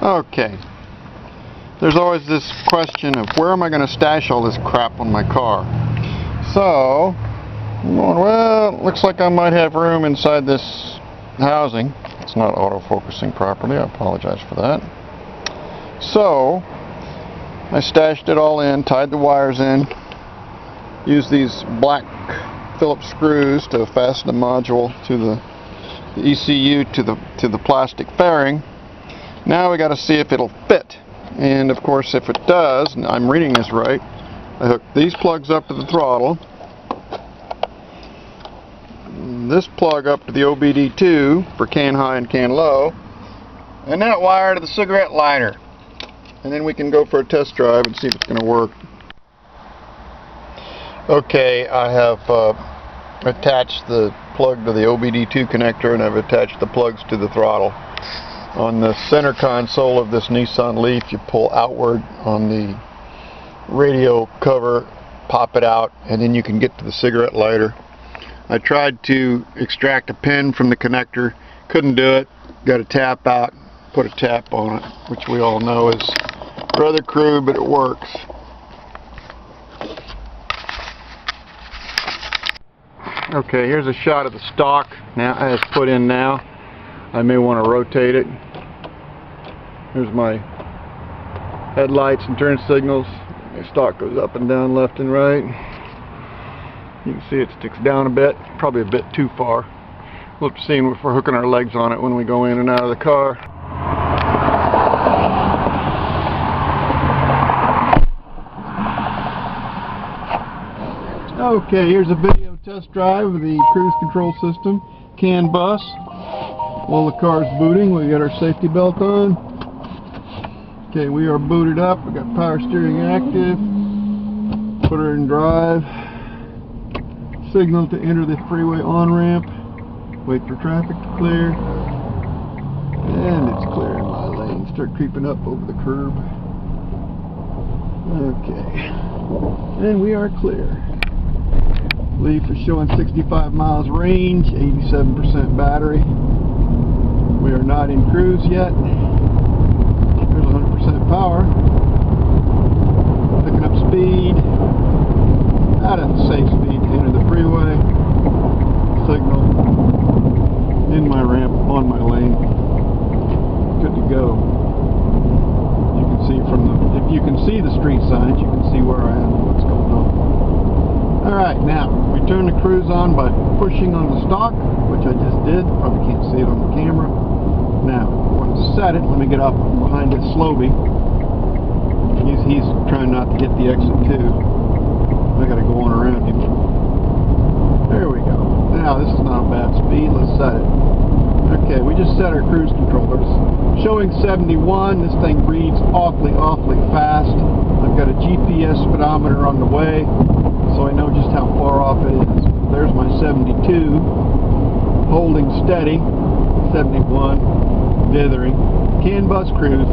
Okay. There's always this question of where am I going to stash all this crap on my car? So, I'm going, well, looks like I might have room inside this housing. It's not auto-focusing properly. I apologize for that. So, I stashed it all in, tied the wires in, used these black Phillips screws to fasten the module to the ECU to the plastic fairing. Now we got to see if it'll fit. And of course, if it does, and I'm reading this right, I hook these plugs up to the throttle, this plug up to the OBD2 for can high and can low, and that wire to the cigarette lighter. And then we can go for a test drive and see if it's going to work. Okay, I have attached the plug to the OBD2 connector, and I've attached the plugs to the throttle. On the center console of this Nissan Leaf, you pull outward on the radio cover, pop it out, and then you can get to the cigarette lighter. I tried to extract a pin from the connector, couldn't do it. Got a tap out, put a tap on it, which we all know is rather crude, but it works. Okay, here's a shot of the stock now as put in now. I may want to rotate it. Here's my headlights and turn signals. The stock goes up and down, left and right. You can see it sticks down a bit, probably a bit too far. We'll have to see if we're hooking our legs on it when we go in and out of the car. Okay, here's a video test drive of the cruise control system, CAN bus. While the car's booting, we got our safety belt on. Okay, we are booted up. We got power steering active. Put her in drive. Signal to enter the freeway on-ramp. Wait for traffic to clear. And it's clear in my lane. Start creeping up over the curb. Okay. And we are clear. Leaf is showing 65 miles range, 87% battery. We are not in cruise yet. There's 100% power. Picking up speed. At a safe speed to enter the freeway. Signal. In my ramp, on my lane. Good to go. You can see from the, if you can see the street signs, you can see where I am and what's going on. Alright, now, we turn the cruise on by pushing on the stock, which I just did. Probably can't see it on the camera. Now, I want to set it. Let me get up behind this Slowby. He's trying not to hit the exit too. I gotta go on around him. There we go. Now, this is not a bad speed. Let's set it. Okay, we just set our cruise controllers. Showing 71. This thing reads awfully fast. I've got a GPS speedometer on the way, so I know just how far off it is. There's my 72, holding steady, 71, dithering. CAN bus cruise.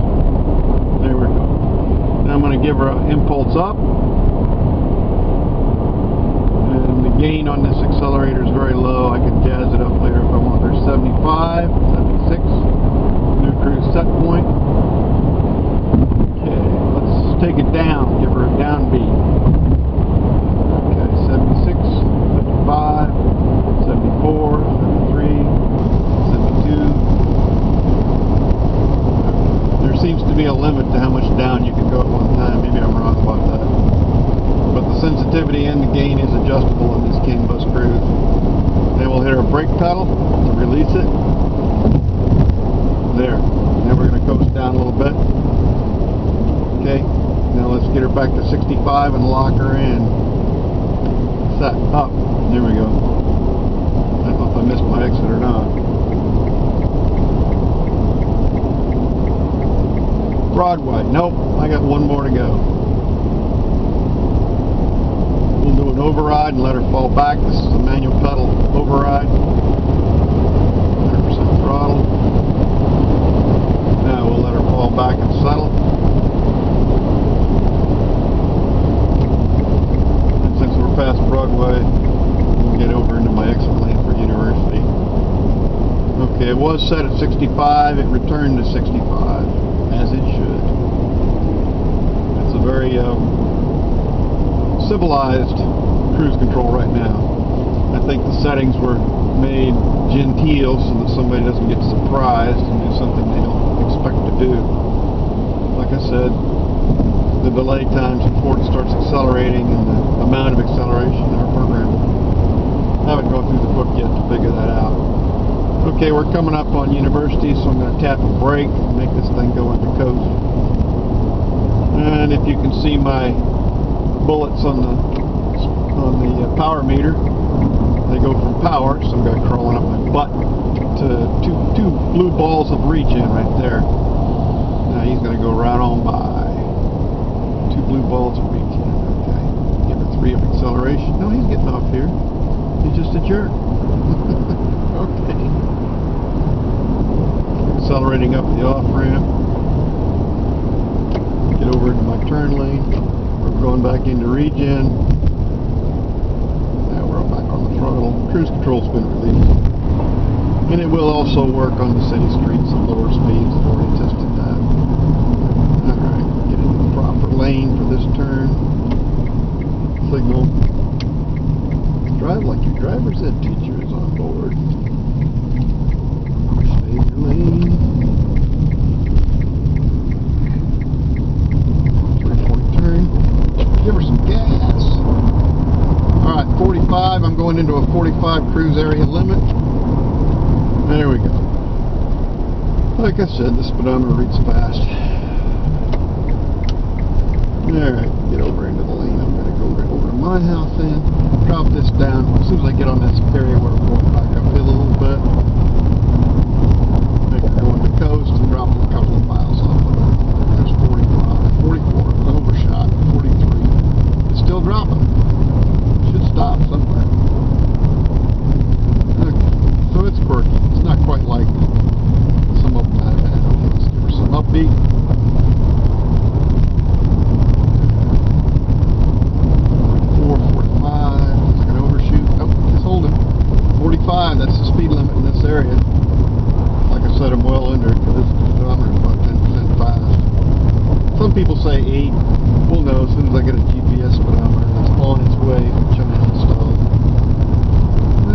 There we go. Now I'm going to give her an impulse up. And the gain on this accelerator is very low. I can jazz it up later if I want. There's 75, 76, new cruise set point. Okay, let's take it down, give her a downbeat. 76, 75, 74, 73, 72. There seems to be a limit to how much down you can go at one time. Maybe I'm wrong about that. But the sensitivity and the gain is adjustable on this CAN bus cruise. Then we'll hit our brake pedal to release it. There. Now we're going to coast down a little bit. Okay. Now let's get her back to 65 and lock her in. Set up. There we go. I don't know if I missed my exit or not. Broadway. Nope. I got one more to go. We'll do an override and let her fall back. This is a manual pedal override. 100% throttle. Now we'll let her fall back and settle. And since we're past Broadway, we'll get over into my exit lane for University. Okay, it was set at 65, it returned to 65. as it should. It's a very civilized cruise control right now. I think the settings were made genteel so that somebody doesn't get surprised and do something they don't expect to do. Like I said, the delay times before it starts accelerating and the amount of acceleration in our program. I haven't gone through the book yet to figure that out. Okay, we're coming up on University, so I'm going to tap the brake and make this thing go into coast. And if you can see my bullets on the power meter, they go from power, some guy crawling up my butt, to two blue balls of regen right there. Now he's going to go right on by. 2 blue balls of regen. Okay. Give it 3 of acceleration. No, he's getting off here. He's just a jerk. Okay. Accelerating up the off ramp. Get over into my turn lane. We're going back into regen. Now we're back on the throttle. Cruise control's been released. And it will also work on the city streets at lower speeds. I've already tested that. Alright, get into the proper lane for this turn. Signal. Drive like your driver's ed teacher is on board. Stay in your lane. 3-point turn. Give her some gas. Alright, 45. I'm going into a 45 cruise area limit. There we go. Like I said, the speedometer reads fast. Alright, get over into the lane. I'm going to go right over to my house then. Drop this down. As soon as I get on this area where we're going back uphill a little bit, make it go into coast and drop it a couple of miles off of it. There's 45, 44, overshot, 43. It's still dropping. It should stop somewhere. Okay, so it's quirky. It's not quite like some of them I've had. Okay, let's give her some upbeat. 45, that's the speed limit in this area. Like I said, I'm well under it because this speedometer is about 10% fast. Some people say 8. We'll know as soon as I get a GPS speedometer that's on its way from China installed.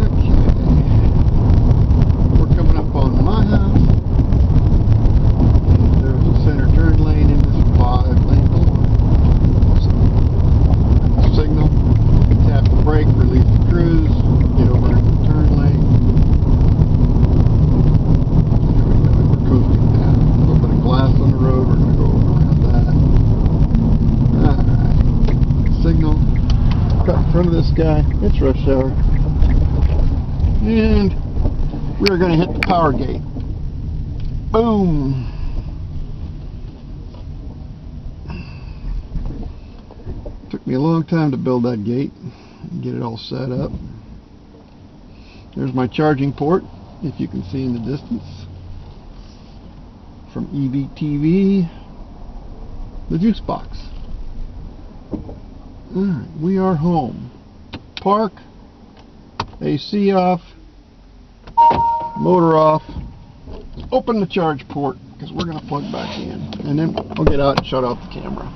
Okay. We're coming up on my house. There's a center turn lane in this 5-lane boulevard. So, signal, tap the brake, release the cruise, get over into the turn lane. There we go, we're coasting down. A little bit of glass on the road, we're going to go around that. Alright, signal, cut in front of this guy, it's rush hour. And we're going to hit the power gate. Boom! Took me a long time to build that gate and get it all set up. There's my charging port, if you can see in the distance. From EVTV, the juice box. Alright, we are home. Park, AC off, motor off. Open the charge port because we're going to plug back in. And then I'll get out and shut off the camera.